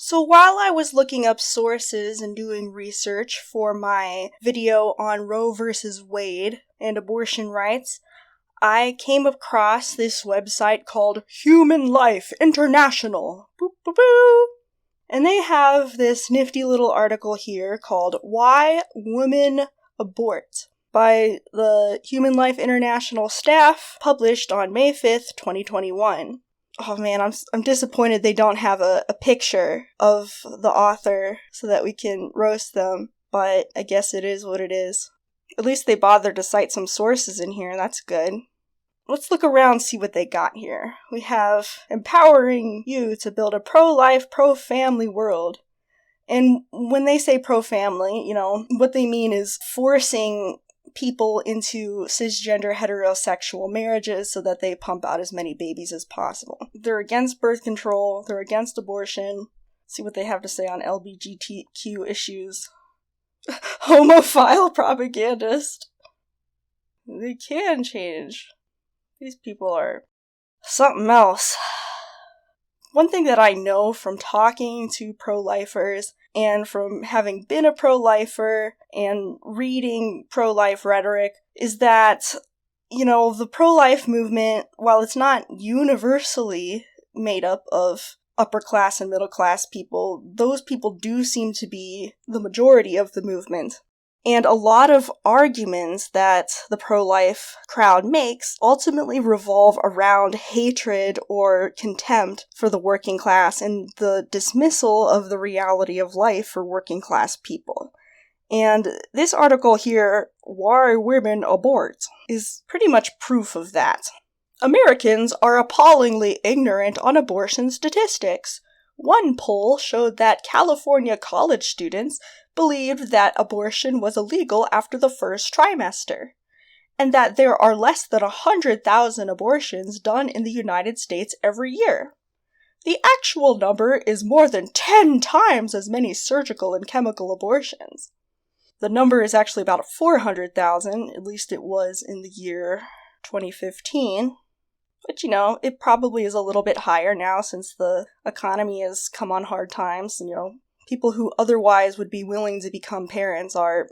So while I was looking up sources and doing research for my video on Roe versus Wade and abortion rights, I came across this website called Human Life International. Boop, boop, boop. And they have this nifty little article here called Why Women Abort by the Human Life International staff, published on May 5th, 2021. Oh man, I'm disappointed they don't have a picture of the author so that we can roast them, but I guess it is what it is. At least they bothered to cite some sources in here, that's good. Let's look around and see what they got here. We have empowering you to build a pro-life, pro-family world. And when they say pro-family, what they mean is forcing people into cisgender heterosexual marriages so that they pump out as many babies as possible. They're against birth control, they're against abortion. See what they have to say on LGBTQ issues. Homophile propagandist. They can change. These people are something else. One thing that I know from talking to pro-lifers and from having been a pro-lifer and reading pro-life rhetoric is that, the pro-life movement, while it's not universally made up of upper class and middle class people, those people do seem to be the majority of the movement. And a lot of arguments that the pro-life crowd makes ultimately revolve around hatred or contempt for the working class and the dismissal of the reality of life for working class people. And this article here, Why Women Abort, is pretty much proof of that. Americans are appallingly ignorant on abortion statistics. One poll showed that California college students believed that abortion was illegal after the first trimester, and that there are less than 100,000 abortions done in the United States every year. The actual number is more than 10 times as many surgical and chemical abortions. The number is actually about 400,000, at least it was in the year 2015. But it probably is a little bit higher now since the economy has come on hard times. And, people who otherwise would be willing to become parents are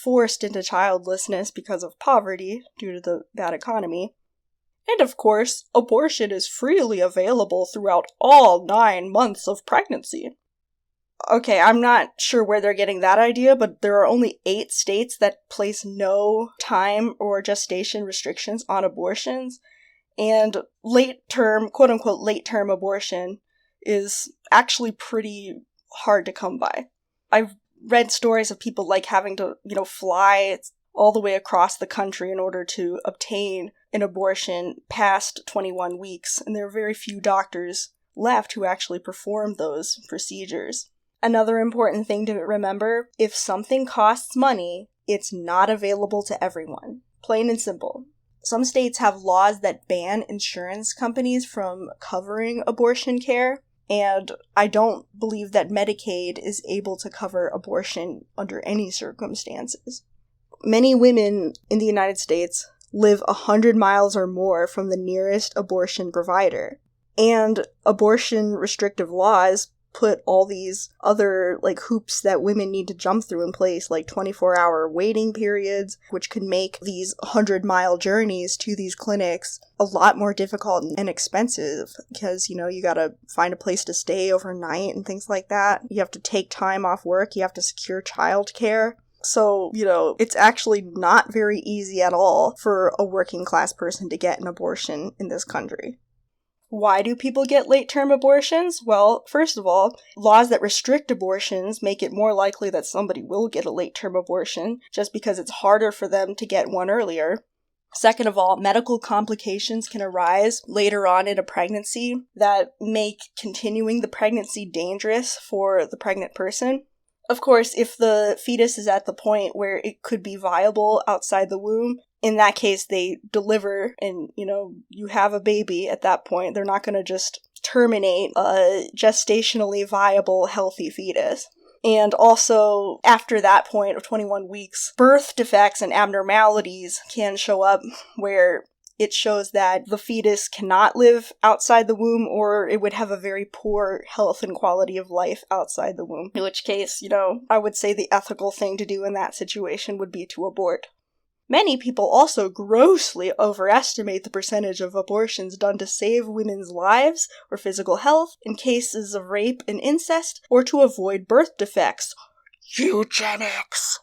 forced into childlessness because of poverty due to the bad economy. And of course, abortion is freely available throughout all 9 months of pregnancy. Okay, I'm not sure where they're getting that idea, but there are only 8 states that place no time or gestation restrictions on abortions. And quote-unquote late-term abortion is actually pretty hard to come by. I've read stories of people having to, fly all the way across the country in order to obtain an abortion past 21 weeks, and there are very few doctors left who actually perform those procedures. Another important thing to remember, if something costs money, it's not available to everyone. Plain and simple. Some states have laws that ban insurance companies from covering abortion care, and I don't believe that Medicaid is able to cover abortion under any circumstances. Many women in the United States live 100 miles or more from the nearest abortion provider, and abortion restrictive laws put all these other hoops that women need to jump through in place, like 24-hour waiting periods, which can make these 100-mile journeys to these clinics a lot more difficult and expensive because, you gotta find a place to stay overnight and things like that. You have to take time off work. You have to secure childcare. So, it's actually not very easy at all for a working class person to get an abortion in this country. Why do people get late-term abortions? Well, first of all, laws that restrict abortions make it more likely that somebody will get a late-term abortion just because it's harder for them to get one earlier. Second of all, medical complications can arise later on in a pregnancy that make continuing the pregnancy dangerous for the pregnant person. Of course, if the fetus is at the point where it could be viable outside the womb, in that case, they deliver and, you have a baby at that point. They're not going to just terminate a gestationally viable, healthy fetus. And also, after that point of 21 weeks, birth defects and abnormalities can show up where it shows that the fetus cannot live outside the womb, or it would have a very poor health and quality of life outside the womb. In which case, I would say the ethical thing to do in that situation would be to abort. Many people also grossly overestimate the percentage of abortions done to save women's lives or physical health in cases of rape and incest, or to avoid birth defects. Eugenics!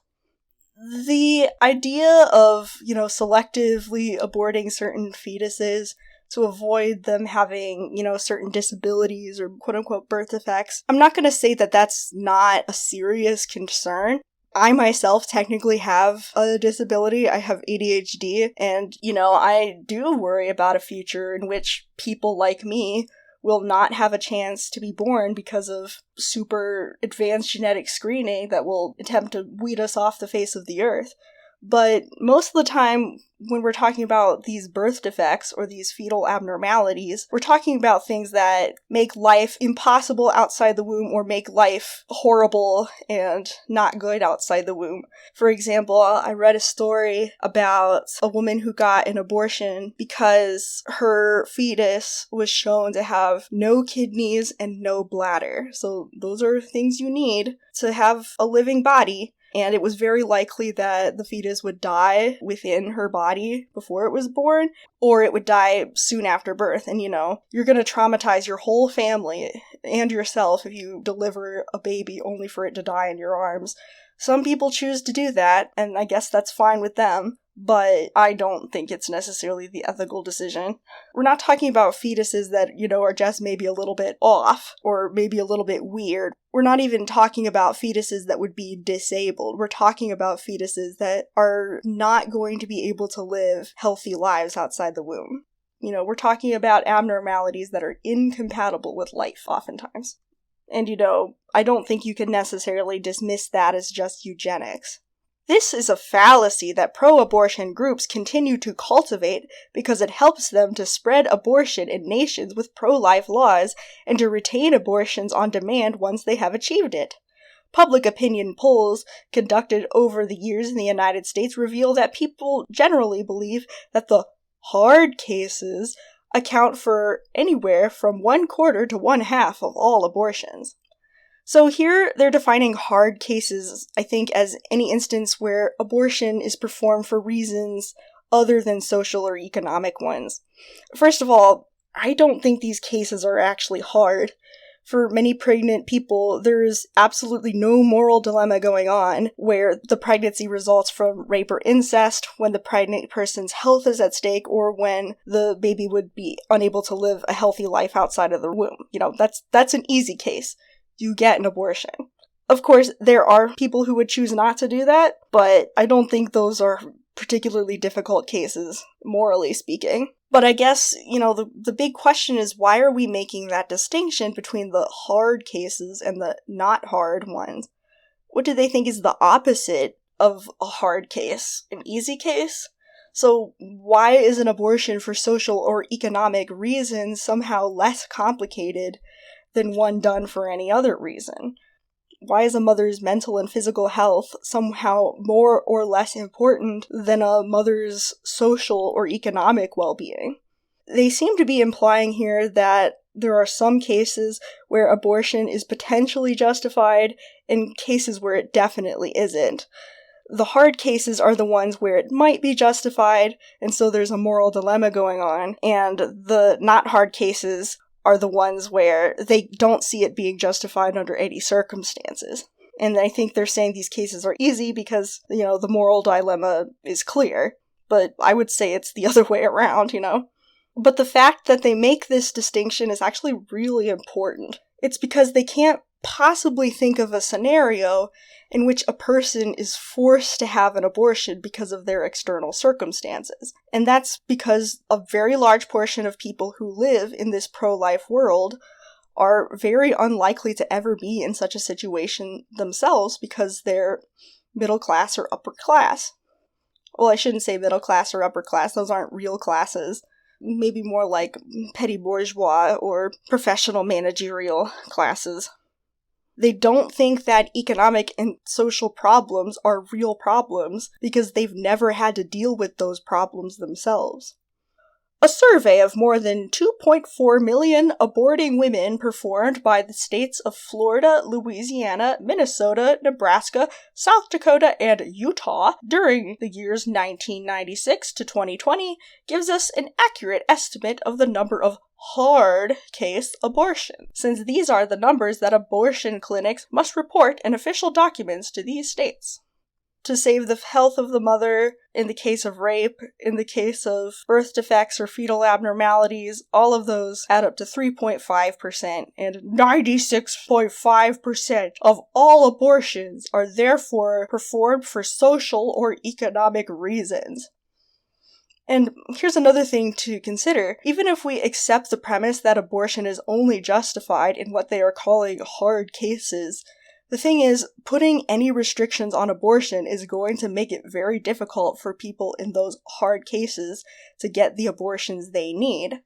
The idea of, selectively aborting certain fetuses to avoid them having, certain disabilities or quote-unquote birth defects, I'm not going to say that that's not a serious concern. I myself technically have a disability. I have ADHD, and, I do worry about a future in which people like me will not have a chance to be born because of super advanced genetic screening that will attempt to weed us off the face of the earth. But most of the time, when we're talking about these birth defects or these fetal abnormalities, we're talking about things that make life impossible outside the womb or make life horrible and not good outside the womb. For example, I read a story about a woman who got an abortion because her fetus was shown to have no kidneys and no bladder. So those are things you need to have a living body. And it was very likely that the fetus would die within her body before it was born, or it would die soon after birth. And, you're going to traumatize your whole family and yourself if you deliver a baby only for it to die in your arms. Some people choose to do that, and I guess that's fine with them, but I don't think it's necessarily the ethical decision. We're not talking about fetuses that, are just maybe a little bit off, or maybe a little bit weird. We're not even talking about fetuses that would be disabled. We're talking about fetuses that are not going to be able to live healthy lives outside the womb. We're talking about abnormalities that are incompatible with life, oftentimes. And, I don't think you can necessarily dismiss that as just eugenics. This is a fallacy that pro-abortion groups continue to cultivate because it helps them to spread abortion in nations with pro-life laws and to retain abortions on demand once they have achieved it. Public opinion polls conducted over the years in the United States reveal that people generally believe that the hard cases account for anywhere from 1/4 to 1/2 of all abortions. So here they're defining hard cases, I think, as any instance where abortion is performed for reasons other than social or economic ones. First of all, I don't think these cases are actually hard. For many pregnant people, there's absolutely no moral dilemma going on where the pregnancy results from rape or incest, when the pregnant person's health is at stake, or when the baby would be unable to live a healthy life outside of the womb. That's an easy case. You get an abortion. Of course, there are people who would choose not to do that, but I don't think those are particularly difficult cases, morally speaking. But I guess, the big question is, why are we making that distinction between the hard cases and the not hard ones? What do they think is the opposite of a hard case? An easy case? So why is an abortion for social or economic reasons somehow less complicated than one done for any other reason? Why is a mother's mental and physical health somehow more or less important than a mother's social or economic well-being? They seem to be implying here that there are some cases where abortion is potentially justified and cases where it definitely isn't. The hard cases are the ones where it might be justified, and so there's a moral dilemma going on, and the not hard cases are the ones where they don't see it being justified under any circumstances. And I think they're saying these cases are easy because, the moral dilemma is clear. But I would say it's the other way around, But the fact that they make this distinction is actually really important. It's because they can't possibly think of a scenario in which a person is forced to have an abortion because of their external circumstances. And that's because a very large portion of people who live in this pro-life world are very unlikely to ever be in such a situation themselves because they're middle class or upper class. Well, I shouldn't say middle class or upper class, those aren't real classes. Maybe more like petty bourgeois or professional managerial classes. They don't think that economic and social problems are real problems because they've never had to deal with those problems themselves. A survey of more than 2.4 million aborting women performed by the states of Florida, Louisiana, Minnesota, Nebraska, South Dakota, and Utah during the years 1996 to 2020 gives us an accurate estimate of the number of hard case abortions, since these are the numbers that abortion clinics must report in official documents to these states. To save the health of the mother, in the case of rape, in the case of birth defects or fetal abnormalities, all of those add up to 3.5%, and 96.5% of all abortions are therefore performed for social or economic reasons. And here's another thing to consider. Even if we accept the premise that abortion is only justified in what they are calling hard cases, the thing is, putting any restrictions on abortion is going to make it very difficult for people in those hard cases to get the abortions they need.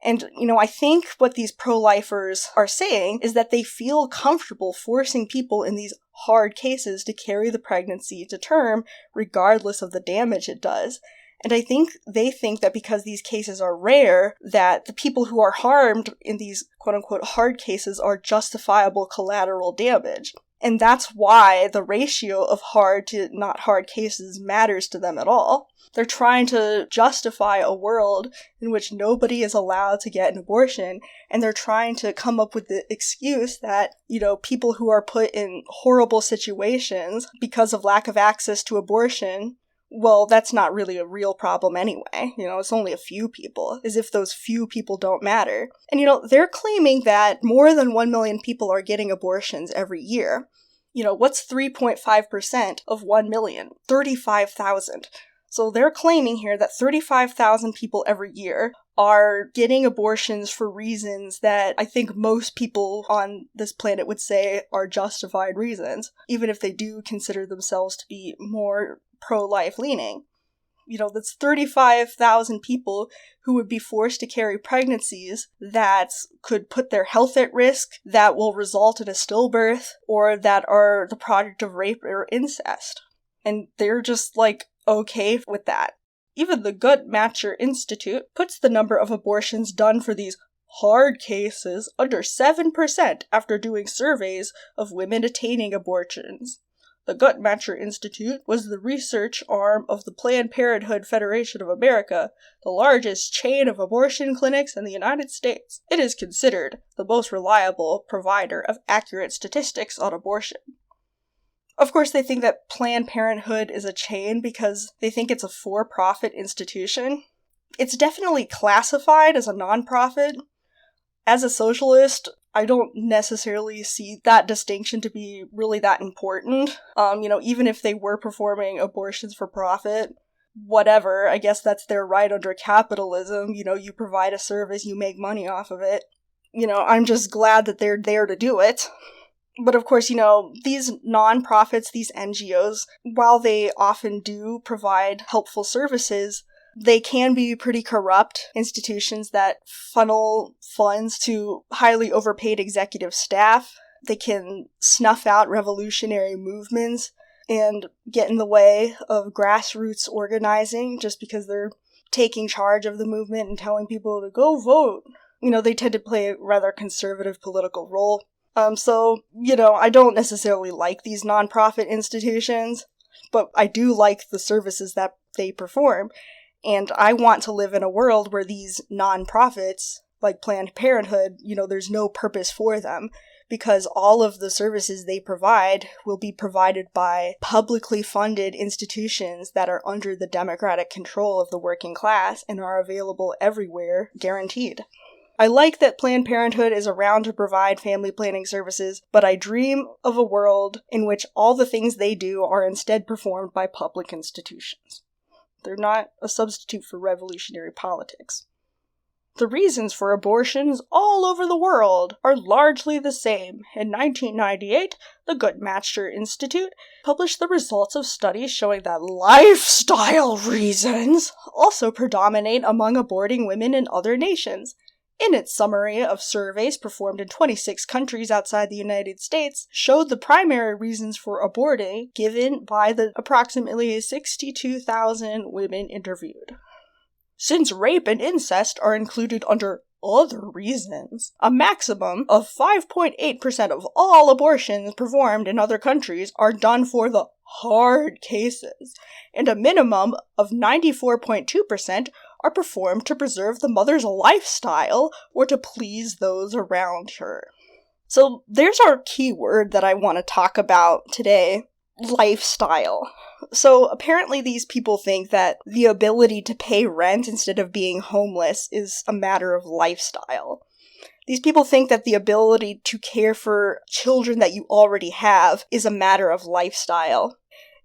And, I think what these pro-lifers are saying is that they feel comfortable forcing people in these hard cases to carry the pregnancy to term, regardless of the damage it does. And I think they think that because these cases are rare, that the people who are harmed in these quote-unquote hard cases are justifiable collateral damage. And that's why the ratio of hard to not hard cases matters to them at all. They're trying to justify a world in which nobody is allowed to get an abortion, and they're trying to come up with the excuse that, people who are put in horrible situations because of lack of access to abortion, well, that's not really a real problem anyway. It's only a few people, as if those few people don't matter. And, they're claiming that more than 1 million people are getting abortions every year. What's 3.5% of 1 million? 35,000. So they're claiming here that 35,000 people every year are getting abortions for reasons that I think most people on this planet would say are justified reasons, even if they do consider themselves to be more pro-life leaning. That's 35,000 people who would be forced to carry pregnancies that could put their health at risk, that will result in a stillbirth, or that are the product of rape or incest. And they're just, okay with that. Even the Guttmacher Institute puts the number of abortions done for these hard cases under 7% after doing surveys of women attaining abortions. The Guttmacher Institute was the research arm of the Planned Parenthood Federation of America, the largest chain of abortion clinics in the United States. It is considered the most reliable provider of accurate statistics on abortion. Of course, they think that Planned Parenthood is a chain because they think it's a for-profit institution. It's definitely classified as a non-profit. As a socialist, I don't necessarily see that distinction to be really that important. Even if they were performing abortions for profit, whatever, I guess that's their right under capitalism. You provide a service, you make money off of it. I'm just glad that they're there to do it. But of course, these nonprofits, these NGOs, while they often do provide helpful services, they can be pretty corrupt institutions that funnel funds to highly overpaid executive staff. They can snuff out revolutionary movements and get in the way of grassroots organizing just because they're taking charge of the movement and telling people to go vote. They tend to play a rather conservative political role. So I don't necessarily like these nonprofit institutions, but I do like the services that they perform. And I want to live in a world where these nonprofits, like Planned Parenthood, there's no purpose for them, because all of the services they provide will be provided by publicly funded institutions that are under the democratic control of the working class and are available everywhere, guaranteed. I like that Planned Parenthood is around to provide family planning services, but I dream of a world in which all the things they do are instead performed by public institutions. They're not a substitute for revolutionary politics. The reasons for abortions all over the world are largely the same. In 1998, the Guttmacher Institute published the results of studies showing that lifestyle reasons also predominate among aborting women in other nations. In its summary of surveys performed in 26 countries outside the United States, showed the primary reasons for aborting given by the approximately 62,000 women interviewed. Since rape and incest are included under other reasons, a maximum of 5.8% of all abortions performed in other countries are done for the hard cases, and a minimum of 94.2% are performed to preserve the mother's lifestyle or to please those around her. So there's our key word that I want to talk about today, lifestyle. So apparently these people think that the ability to pay rent instead of being homeless is a matter of lifestyle. These people think that the ability to care for children that you already have is a matter of lifestyle.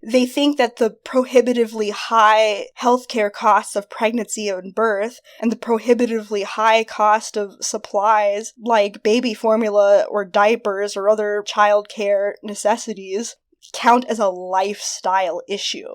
They think that the prohibitively high healthcare costs of pregnancy and birth, and the prohibitively high cost of supplies like baby formula or diapers or other childcare necessities count as a lifestyle issue.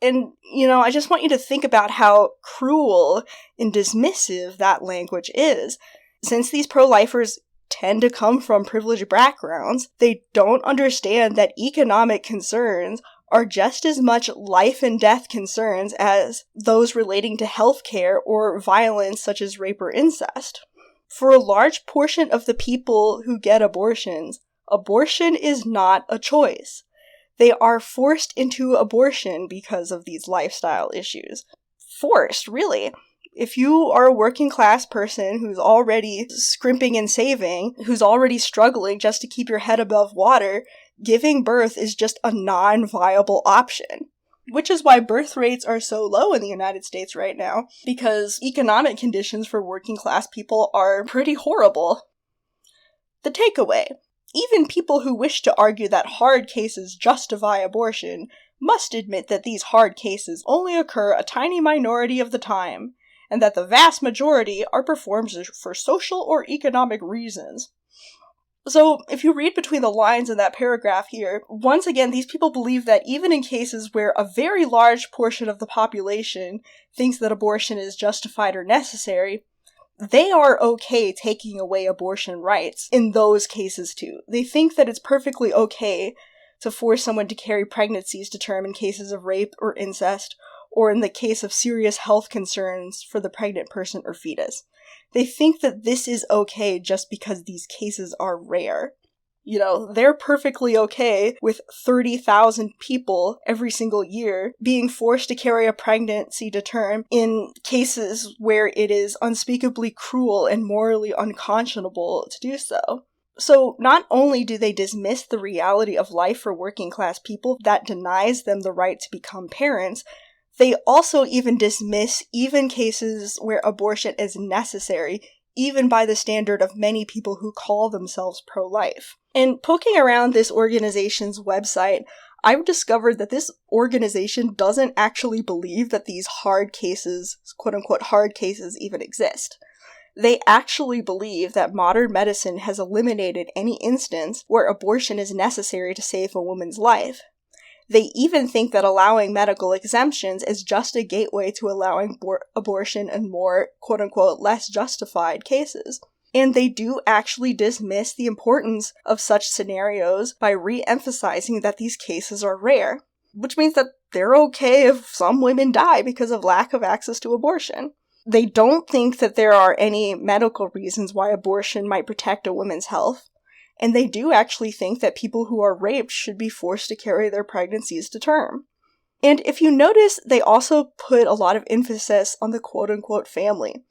And, I just want you to think about how cruel and dismissive that language is. Since these pro-lifers tend to come from privileged backgrounds, they don't understand that economic concerns are just as much life and death concerns as those relating to healthcare or violence such as rape or incest. For a large portion of the people who get abortions, abortion is not a choice. They are forced into abortion because of these lifestyle issues. Forced, really. If you are a working class person who's already scrimping and saving, who's already struggling just to keep your head above water, giving birth is just a non-viable option. Which is why birth rates are so low in the United States right now, because economic conditions for working class people are pretty horrible. The takeaway: even people who wish to argue that hard cases justify abortion must admit that these hard cases only occur a tiny minority of the time, and that the vast majority are performed for social or economic reasons. So, if you read between the lines in that paragraph here, once again, these people believe that even in cases where a very large portion of the population thinks that abortion is justified or necessary, they are okay taking away abortion rights in those cases too. They think that it's perfectly okay to force someone to carry pregnancies to term in cases of rape or incest, or in the case of serious health concerns for the pregnant person or fetus. They think that this is okay just because these cases are rare. They're perfectly okay with 30,000 people every single year being forced to carry a pregnancy to term in cases where it is unspeakably cruel and morally unconscionable to do so. So not only do they dismiss the reality of life for working class people that denies them the right to become parents, they also even dismiss even cases where abortion is necessary, even by the standard of many people who call themselves pro-life. And poking around this organization's website, I've discovered that this organization doesn't actually believe that these hard cases, quote-unquote hard cases, even exist. They actually believe that modern medicine has eliminated any instance where abortion is necessary to save a woman's life. They even think that allowing medical exemptions is just a gateway to allowing abortion in more, quote-unquote, less justified cases. And they do actually dismiss the importance of such scenarios by re-emphasizing that these cases are rare, which means that they're okay if some women die because of lack of access to abortion. They don't think that there are any medical reasons why abortion might protect a woman's health. And they do actually think that people who are raped should be forced to carry their pregnancies to term. And if you notice, they also put a lot of emphasis on the quote-unquote family.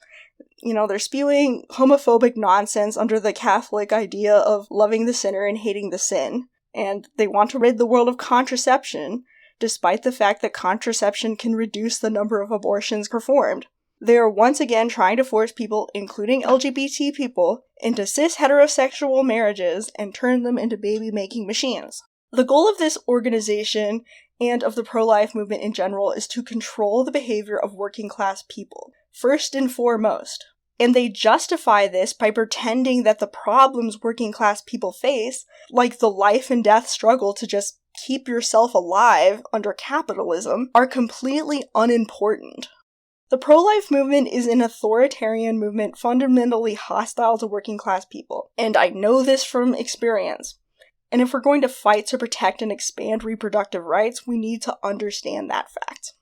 They're spewing homophobic nonsense under the Catholic idea of loving the sinner and hating the sin. And they want to rid the world of contraception, despite the fact that contraception can reduce the number of abortions performed. They are once again trying to force people, including LGBT people, into cis-heterosexual marriages and turn them into baby-making machines. The goal of this organization, and of the pro-life movement in general, is to control the behavior of working-class people, first and foremost. And they justify this by pretending that the problems working-class people face, like the life and death struggle to just keep yourself alive under capitalism, are completely unimportant. The pro-life movement is an authoritarian movement fundamentally hostile to working-class people, and I know this from experience. And if we're going to fight to protect and expand reproductive rights, we need to understand that fact.